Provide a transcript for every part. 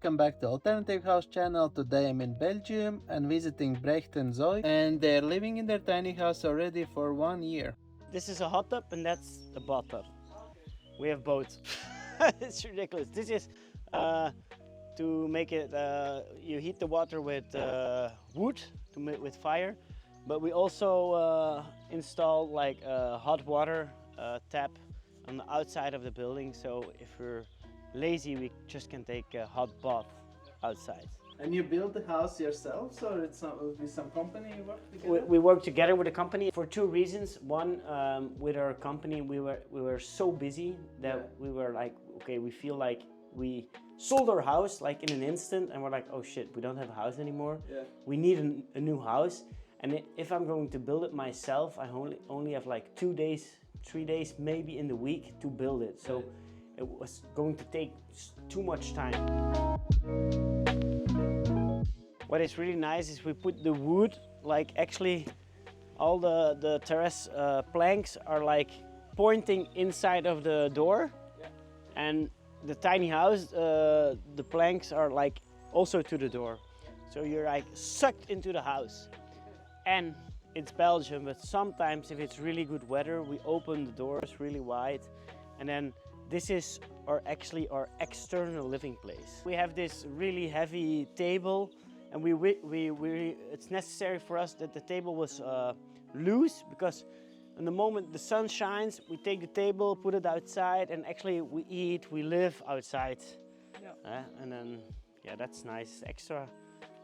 welcome back to Alternative House channel. Today I'm in Belgium and visiting Brecht and Zoë, and they're living in their tiny house already for 1 year. This is a hot tub and that's a bathtub. We have both. It's ridiculous. This is to make it, you heat the water with wood with fire, but we also install like a hot water tap on the outside of the building, so if we're lazy we just can take a hot bath outside. And you build the house yourselves, or it's with some company you work together? We work together with the company for two reasons. One, with our company we were so busy that we were like, okay, we feel like we sold our house like in an instant, and we're like, oh shit, we don't have a house anymore. We need a new house, and if I'm going to build it myself, I only have like 2 days, 3 days maybe in the week to build it, so it was going to take too much time. What is really nice is we put the wood, like actually all the terrace planks are like pointing inside of the door, and the tiny house, the planks are like also to the door, so you're like sucked into the house. And it's Belgium, but sometimes if it's really good weather we open the doors really wide, and then this is actually our external living place. We have this really heavy table, and it's necessary for us that the table was loose, because in the moment the sun shines, we take the table, put it outside, and actually we eat, we live outside. And then, yeah, that's nice. Extra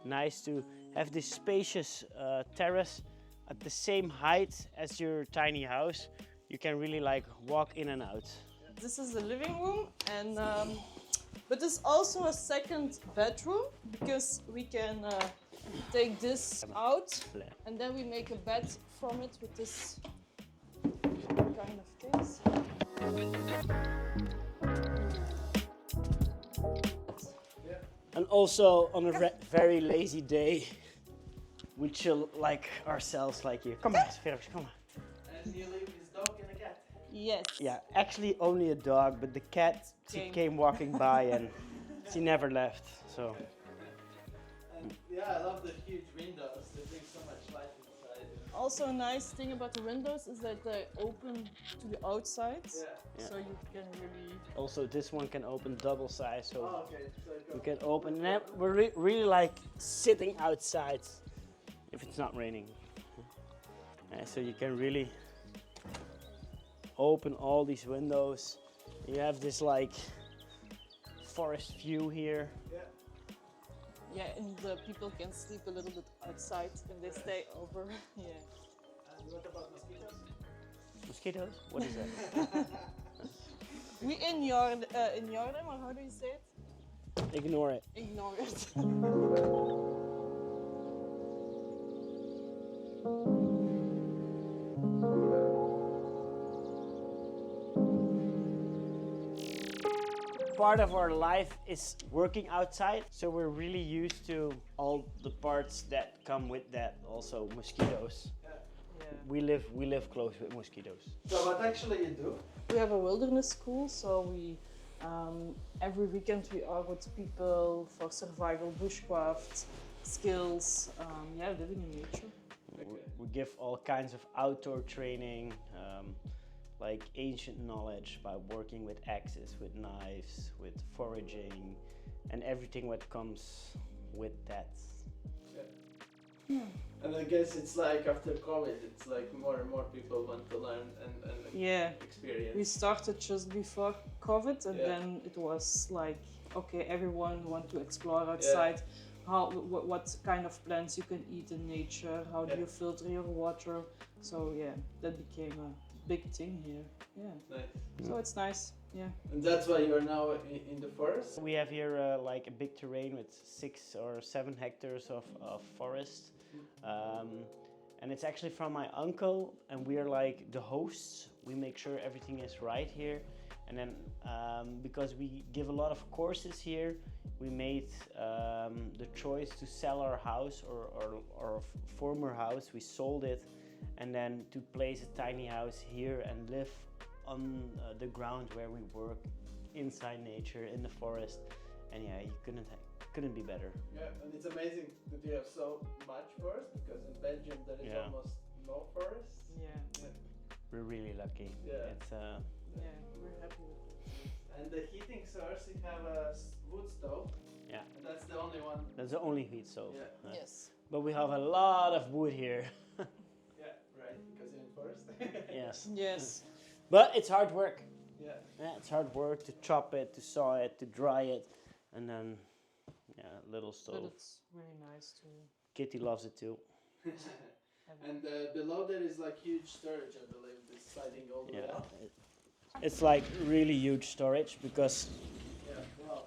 nice to have this spacious terrace at the same height as your tiny house. You can really like walk in and out. This is the living room, and but it's also a second bedroom, because we can take this out and then we make a bed from it with this kind of things. And also on a very lazy day, we chill like ourselves, like you. Come on, Felix, come on. And you leave this dog and a cat? Yes. Yeah, actually only a dog, but the cat, she came walking by and she never left, so. And yeah, I love the huge windows. They bring so much light inside. Also a nice thing about the windows is that they open to the outside, so you can really... Also this one can open double size, so So we can open, and then we're really like sitting outside if it's not raining. So you can really open all these windows. You have this like forest view here. Yeah, and the people can sleep a little bit outside when they stay over. Yeah. And what about mosquitoes? Mosquitoes? What is that? We ignore them, or how do you say it? Ignore it. Ignore it. Part of our life is working outside, so we're really used to all the parts that come with that. Also mosquitoes. We live close with mosquitoes. So what actually you do? We have a wilderness school, so we every weekend we are with people for survival, bushcraft, skills, living in nature. We give all kinds of outdoor training, like ancient knowledge by working with axes, with knives, with foraging, and everything that comes with that. And I guess it's like after COVID, it's like more and more people want to learn and experience. We started just before COVID, and then it was like, okay, everyone want to explore outside. What kind of plants you can eat in nature, how do you filter your water. So yeah, that became a big thing here. Nice. So it's nice. And that's why you're now in the forest? We have here like a big terrain with 6 or 7 hectares of forest. And it's actually from my uncle, and we are like the hosts. We make sure everything is right here. And then because we give a lot of courses here, we made the choice to sell our house or our former house. We sold it, and then to place a tiny house here and live on the ground where we work, inside nature, in the forest. And yeah, you couldn't be better. Yeah, and it's amazing that you have so much forest, because in Belgium there is Yeah. almost no forest. Yeah. We're really lucky. Yeah. It's Yeah, we're happy with it. And the heating source, you have a wood stove. Yeah. And that's the only one. that's the only heat stove. Yeah. Yes. But we have a lot of wood here. Yeah, right, because you're in forest. Yes. Yes. But it's hard work. Yeah. Yeah, it's hard work to chop it, to saw it, to dry it, and then little But stove. it's really nice to Kitty loves it too. have it. And below there is like huge storage, I believe, this sliding all the way Yeah. up. It's like really huge storage because Yeah, wow.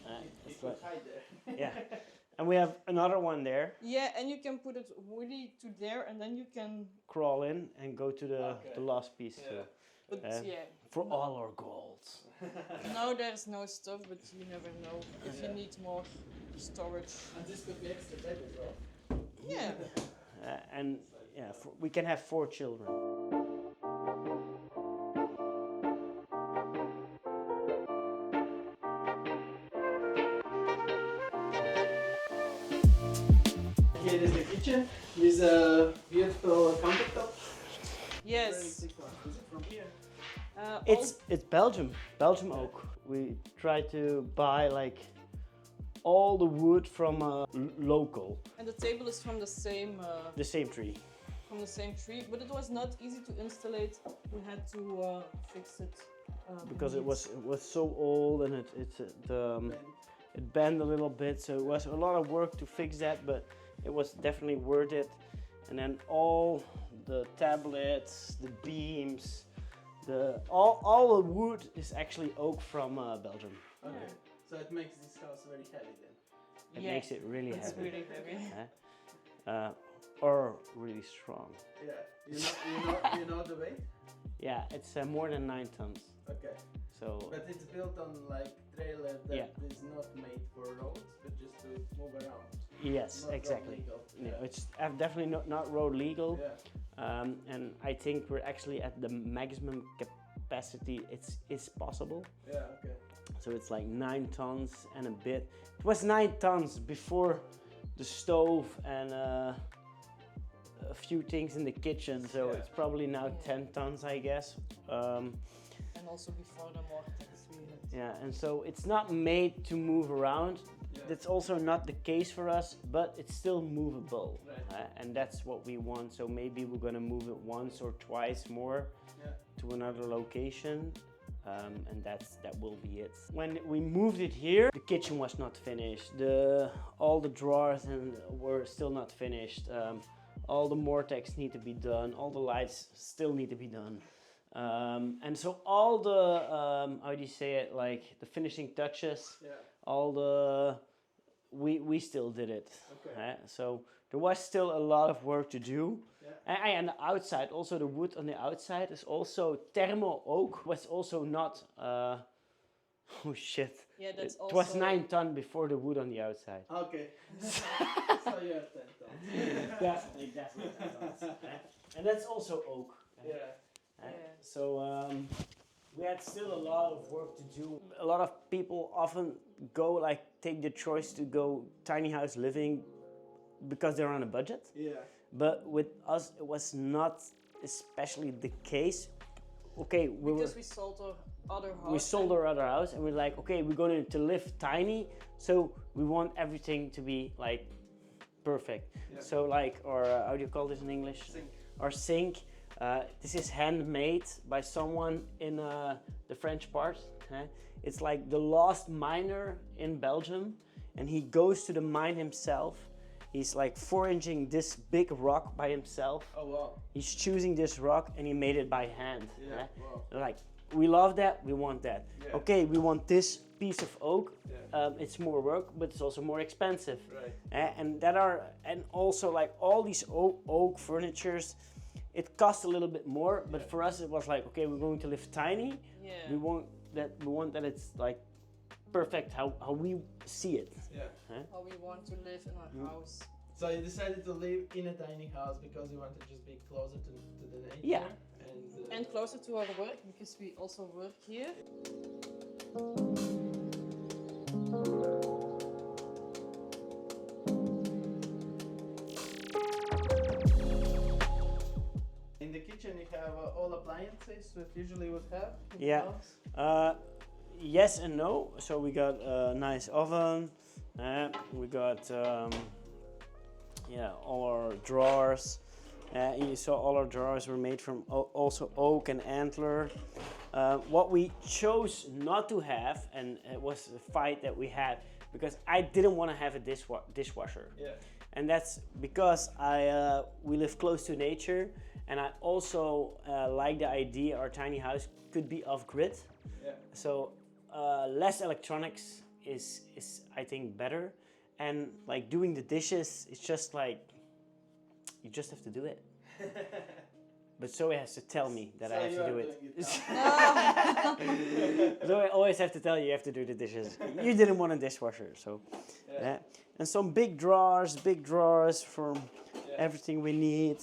You it's could like, hide there. yeah. And we have another one there. Yeah, and you can put it really to there, and then you can. Crawl in and go to the Okay. last piece Yeah. too. But Yeah. yeah, For all our goals. now there's no stuff, but you never know if Yeah. you need more storage. And this could be extra bed as well. Yeah. And yeah, we can have 4 children. Here is the kitchen with a beautiful countertop. Very Yes. thick one. Is it from here? It's Belgium oak. We try to buy like all the wood from local, And the table is from the same tree. tree, but it was not easy to installate. We had to fix it Because it indeed. was so old and it bent a little bit, so it was a lot of work to fix that, but it was definitely worth it. And then all the tablets, the beams, all the wood is actually oak from Belgium. Okay. So it makes this house very heavy then. It Yeah, makes it really it's heavy. really heavy. Or really strong. Yeah. You know the weight? Yeah, it's more than 9 tons. Okay. So But it's built on like trailer that Yeah. is not made for roads, but just to move around. yes, Not road exactly. legal. Yeah, it's definitely not road legal. Yeah. And I think we're actually at the maximum capacity it's possible. Yeah. Okay. So it's like 9 tons and a bit. It was 9 tons before the stove and a few things in the kitchen. So Yeah. it's probably now Yeah. 10 tons, I guess. And also before the mortars we had. Yeah, and so it's not made to move around. Yeah. That's also not the case for us, but it's still movable. Right. And that's what we want. So maybe we're gonna move it once or twice more Yeah. to another location. And that will be it. When we moved it here, the kitchen was not finished. All the drawers were still not finished. All the Mortex need to be done. All the lights still need to be done. And so all the how do you say it? Like the finishing touches. Yeah. All the we still did it. Okay. So there was still a lot of work to do. Yeah. And the outside, also the wood on the outside is also thermal oak. Was also not. Oh shit! Yeah, that's It also. was 9 ton before the wood on the outside. Okay. So you have 10 tons. Definitely 10 tons. And that's also oak. Yeah. Yeah. So we had still a lot of work to do. A lot of people often take the choice to go tiny house living because they're on a budget. Yeah. But with us, it was not especially the case. Okay, Because we sold our other house. we sold our other house and we're like, okay, we're going to live tiny, so we want everything to be like perfect. Yeah. So like, or how do you call this in English? Sink. Our sink. This is handmade by someone in the French part. It's like the last miner in Belgium, and he goes to the mine himself. He's like 4-inching this big rock by himself. Oh wow. He's choosing this rock and he made it by hand. Yeah. Wow. Like, we love that, we want that. Yeah. Okay, we want this piece of oak. Yeah. It's more work, but it's also more expensive. Right. And also like all these oak furnitures, it costs a little bit more. But Yeah. for us, it was like, okay, we're going to live tiny. Yeah. We want that it's like perfect how we see it. Yeah. How we want to live in our house. So you decided to live in a tiny house because you wanted to just be closer to the nature. Yeah. And closer to our work, because we also work here. kitchen you have all appliances that usually would have in the Yeah. house? Yes and no. So we got a nice oven. We got all our drawers. You saw all our drawers were made from also oak and antler. What we chose not to have, and it was a fight that we had, because I didn't want to have a dishwasher. Yeah. And that's because we live close to nature, and I also like the idea our tiny house could be off-grid. Yeah. So less electronics is I think better, and like doing the dishes, it's just like you just have to do it. But Zoe has to tell me that I have to do it. Zoe always have to tell you have to do the dishes. You didn't want a dishwasher, so yeah. And some big drawers for everything we need.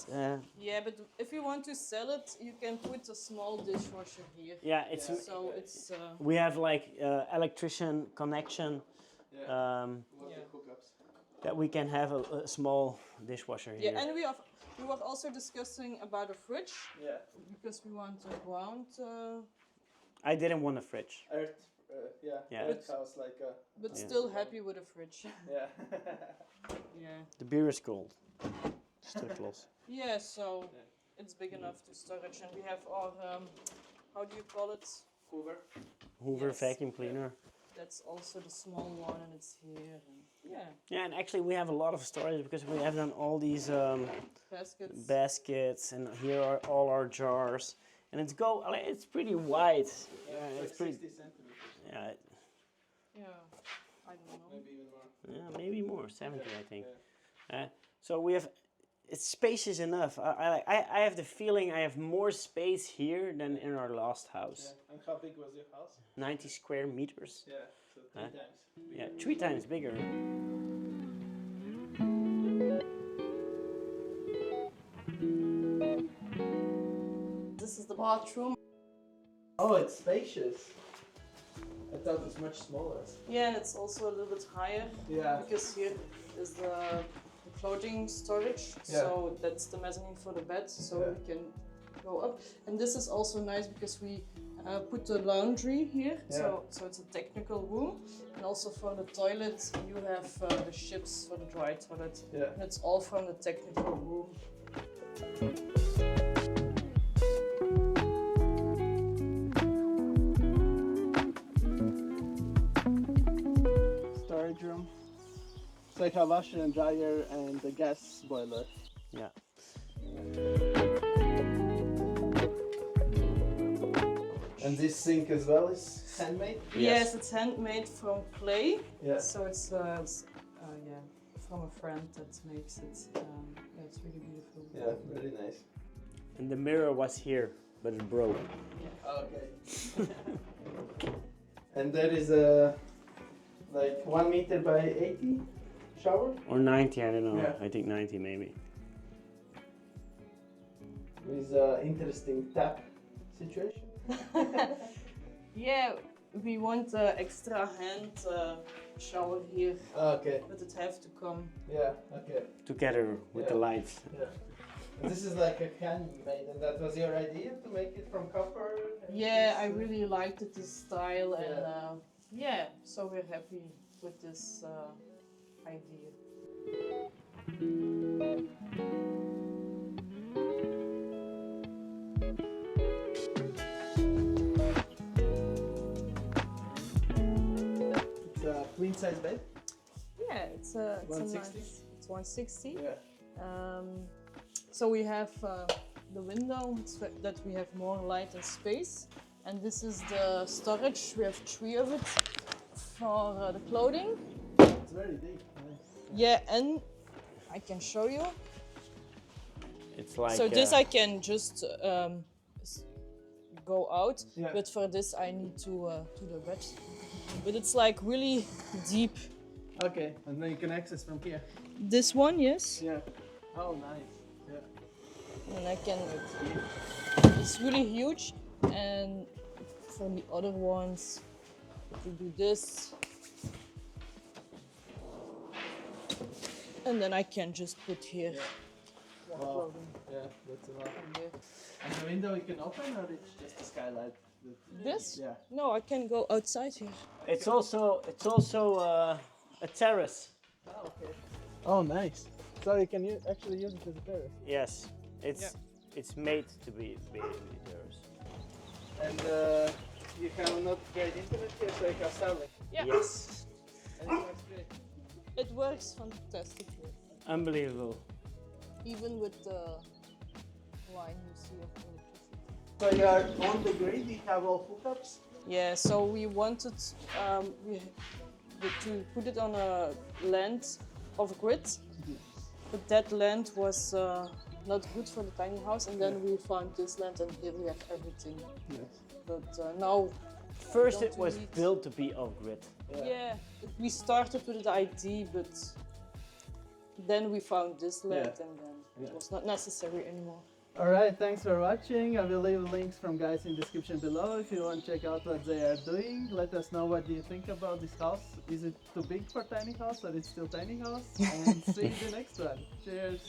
Yeah, but if you want to sell it, you can put a small dishwasher here. Yeah, it's So it's. we have like electrician connection. That we can have a small dishwasher here. Yeah, and we were also discussing about a fridge. Yeah. Because we want a ground. I didn't want a fridge. Earth, Yeah. Earth house like a. But still happy with a fridge. Yeah. Yeah. The beer is cold. Still close. Yeah, so it's big enough to storage, and we have our how do you call it? Hoover Yes. vacuum cleaner. That's also the small one, and it's here. And Yeah, and actually we have a lot of storage because we have done all these baskets, and here are all our jars, and it's pretty wide. Yeah, It's like pretty. 60 centimeters. Yeah, I don't know. Maybe even more. yeah, maybe more, 70 I think. Yeah. So we have. It's spacious enough. I have the feeling I have more space here than in our last house. Yeah. And how big was your house? 90 square meters. Yeah, so 3 times. Yeah, 3 times bigger. This is the bathroom. Oh, it's spacious. I thought it was much smaller. Yeah, and it's also a little bit higher. Yeah. Because here is the clothing storage. Yeah. So that's the mezzanine for the bed. So we can go up. And this is also nice because we put the laundry here. Yeah. So it's a technical room. And also for the toilet, you have the ships for the dry toilet. Yeah. And it's all from the technical room. Storage room. It's like a washer and dryer and a gas boiler. Yeah. And this sink as well is handmade? Yes, it's handmade from clay. Yeah. So it's from a friend that makes it. Yeah, it's really beautiful. Yeah, very nice. And the mirror was here, but it broke. Okay. And there is a like 1 meter by 80 shower? Or 90, I don't know. Yeah. I think 90 maybe. With an interesting tap situation. Yeah, we want extra hand shower here, Okay. but it have to come. Yeah, okay. Together with the lights. Yeah. And this is like a handmade, and that was your idea to make it from copper? Yeah, I really liked it, this style, and yeah, so we're happy with this idea. It's a queen size bed? Yeah, it's a 160? It's 160. Yeah. So we have the window so that we have more light and space, and this is the storage. We have 3 of it for the clothing. It's very deep. Nice. Yeah, and I can show you. It's like. So this I can just go out, Yeah. but for this I need to the bed. But it's like really deep. Okay, and then you can access from here. This one, yes. Yeah. Oh, nice. Yeah. And I can. It's really huge, and for the other ones, we do this, and then I can just put here Wow. Yeah, that's a lot. And the window you can open, or it's just a skylight? This? Yeah. No, I can go outside here. It's also a terrace. Oh, okay. Oh, nice. So you can actually use it as a terrace. Yes, it's made to be a terrace. And you have not great internet here, so you have Starlink. Yeah. Yes, And it works great. It works fantastically. unbelievable. Even with the line you see of electricity. So you are on the grid, you have all hookups? Yeah, so we wanted to put it on a land of grid, but that land was not good for the tiny house, and then we found this land, and here we have everything. Yes. But now, First don't it was need- built to be off-grid. yeah, we started with the idea, but then we found this land, Yeah. and then Yeah. it was not necessary anymore. Alright, thanks for watching. I will leave links from guys in description below if you want to check out what they are doing. Let us know what do you think about this house. Is it too big for tiny house, or it's still tiny house? And see you in the next one. Cheers!